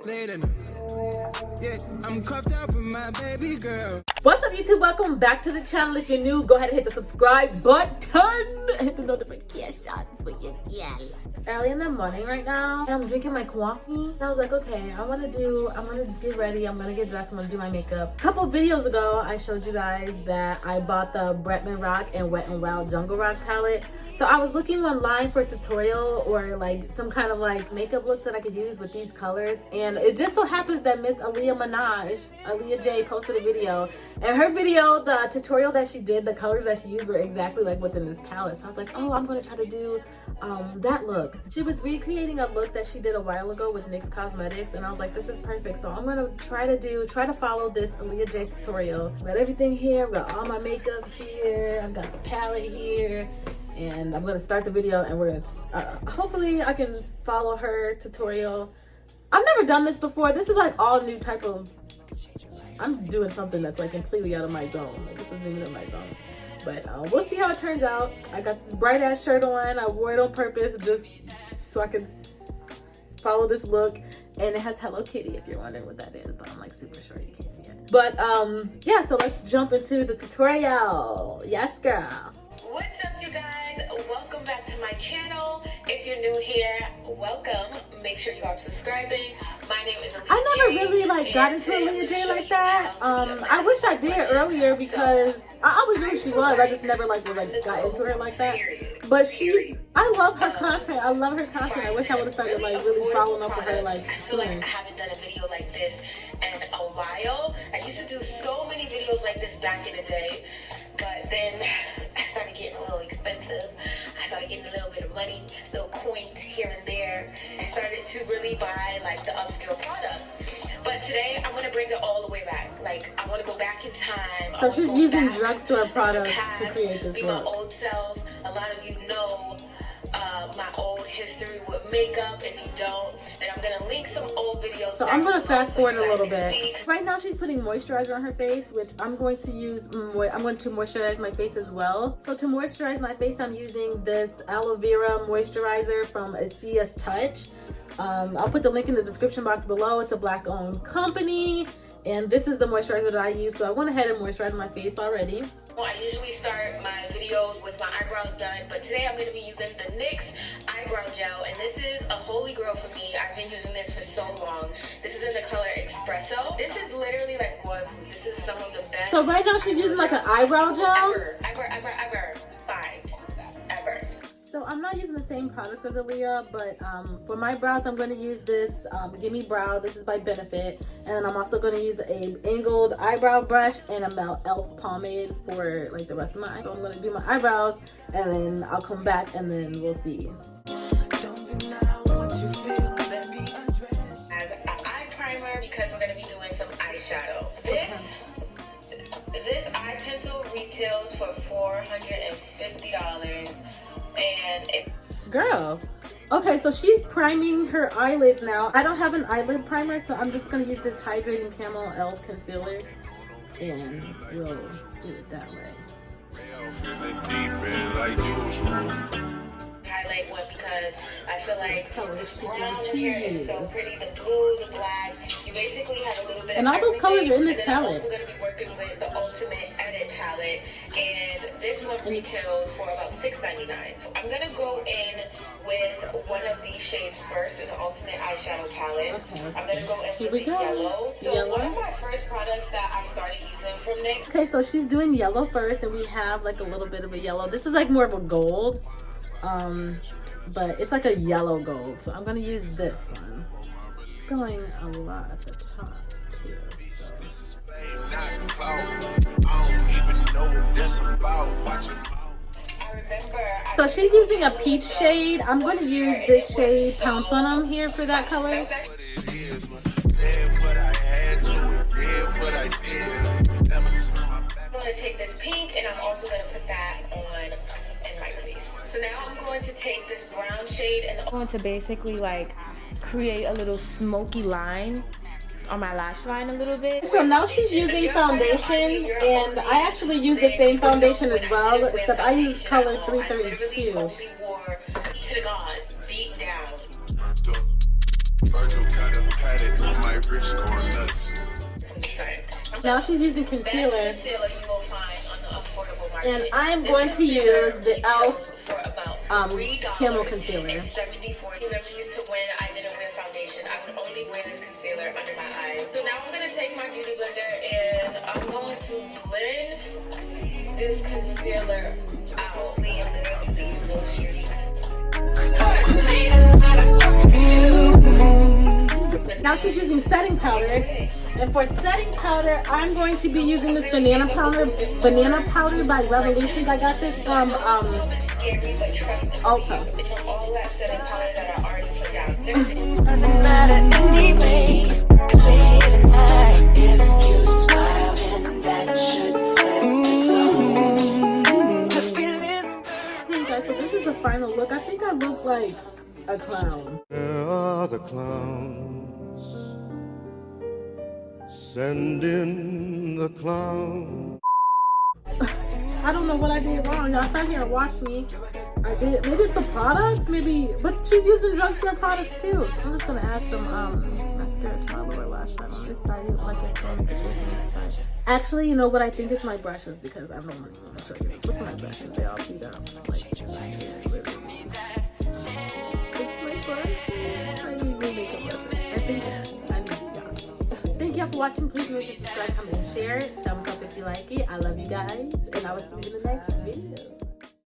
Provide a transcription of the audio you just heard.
Yeah, I'm cuffed up with my baby girl. What's up, YouTube? Welcome back to the channel. If you're new, go ahead and hit the subscribe button. Hit the notifications for your It's early in the morning right now. I'm drinking my coffee. And I was like, okay, I'm gonna get ready. I'm gonna get dressed. I'm gonna do my makeup. A couple videos ago, I showed you guys that I bought the Bretman Rock and Wet n Wild Jungle Rock palette. So I was looking online for a tutorial or like some kind of like makeup look that I could use with these colors. And it just so happens that Miss Aaliyah J posted a video. And her video, the tutorial that she did, the colors that she used were exactly like what's in this palette. So I was like, oh, I'm gonna try to do that look. She was recreating a look that she did a while ago with NYX Cosmetics, and I was like, this is perfect. So I'm gonna try to follow this Aaliyah J tutorial. I've got everything here, I've got all my makeup here, I've got the palette here, and I'm gonna start the video and we're gonna, hopefully I can follow her tutorial. I've never done this before. This is like all new type of, I'm doing something that's like completely out of my zone. Like, this isn't even in my zone. But we'll see how it turns out. I got this bright ass shirt on. I wore it on purpose just so I could follow this look. And it has Hello Kitty if you're wondering what that is. But I'm like super sure you can't see it. But yeah, so let's jump into the tutorial. Yes, girl. What's up, you guys? Welcome back to my channel. If you're new here, welcome. Make sure you are subscribing. My name is Aaliyah J. I never really like got into Aaliyah J like that. I wish I did earlier because I always knew who she was. I just never like got into her like that. But I love her content. I love her content. I wish I would have started like really following up with her like I feel like I haven't done a video like this in a while. I used to do so many videos like this back in the day, but then I started getting a little expensive. I started getting a little bit of money, little coins here and there. I started to really buy like the upscale products. But today I want to bring it all the way back. Like I want to go back in time. So she's using drugstore products to create this look. My old self. A lot of you know my old history with makeup. If you don't, then I'm gonna link some old videos. So I'm gonna fast forward a little bit. Right now she's putting moisturizer on her face, which I'm going to use. I'm going to moisturize my face as well. So to moisturize my face, I'm using this aloe vera moisturizer from CS Touch. I'll put the link in the description box below. It's a Black-owned company, and this is the moisturizer that I use. So I went ahead and moisturized my face already. I usually start my videos with my eyebrows done, but today I'm going to be using the NYX eyebrow gel, and this is a holy grail for me. I've been using this for so long. This is in the color Espresso. This is literally like what? This is some of the best. So right now she's using like an eyebrow gel? Ever. So I'm not using the same product as Aaliyah, but for my brows, I'm going to use this Gimme Brow. This is by Benefit. And then I'm also going to use a angled eyebrow brush and a e.l.f. pomade for like the rest of my eyes. So I'm going to do my eyebrows, and then I'll come back, and then we'll see. As an eye primer, because we're going to be doing some eyeshadow. This eye pencil retails for $450. And girl, okay, so she's priming her eyelid now. I don't have an eyelid primer, so I'm just gonna use this hydrating camo e.l.f. concealer, and we'll do it that way. Highlight one because I feel like this brown in here is so pretty. The blue, the black. You basically have a little bit. And all those colors are in this palette. I'm also going to be working with the Ultimate Edit palette, and this one retails for about $6.99. I'm going to go in with one of these shades first in the Ultimate Eyeshadow palette. Okay, I'm going to go in with the yellow. So one of my first products that I started using from NYX. Okay, so she's doing yellow first, and we have like a little bit of a yellow. This is like more of a gold. But it's like a yellow gold, so I'm gonna use this one. It's going a lot at the tops too, so. So she's using a peach shade. I'm gonna use this shade Pounce on 'em here for that color. I'm gonna take this pink, and I'm also gonna put that on in my crease. So now I'm going to take this brown shade and I'm going to basically like create a little smoky line on my lash line a little bit. So now she's using foundation, and I actually use the same foundation as well, except I use color 332. To the gods, beat down. Virgil got a paddock on my wrist going nuts. Now she's using concealer. Best concealer you will find on the affordable market. And I am going to use the e.l.f. Camel Concealer. It's 70/40. Remember used to when I didn't wear foundation, I would only wear this concealer under my eyes. So now I'm going to take my beauty blender and I'm going to blend this concealer out. We literally these little shitty. Now she's using setting powder, and for setting powder, I'm going to be using this banana powder by Revolution. I got this from Ulta. All that setting powder that I already put down. Doesn't matter anyway. If you smile, then that should set the tone. Just be living. Hey guys, so this is the final look. I think I look like a clown. Where are the clowns? Send in the clown. I don't know what I did wrong. Y'all sat here and watched me. I did. Maybe it's the products. Maybe, but she's using drugstore products too. I'm just gonna add some mascara to my lower lash line on this side. Like it's going to this side. Actually, you know what? I think it's my brushes because I don't want to show you. Look at my brushes. They all beat up. Like literally. It's my brushes. I need new makeup brushes. I think I need. Thank y'all for watching. Please remember to subscribe, comment, and share. Thumbs up if you like it. I love you guys, and I will see you in the next video.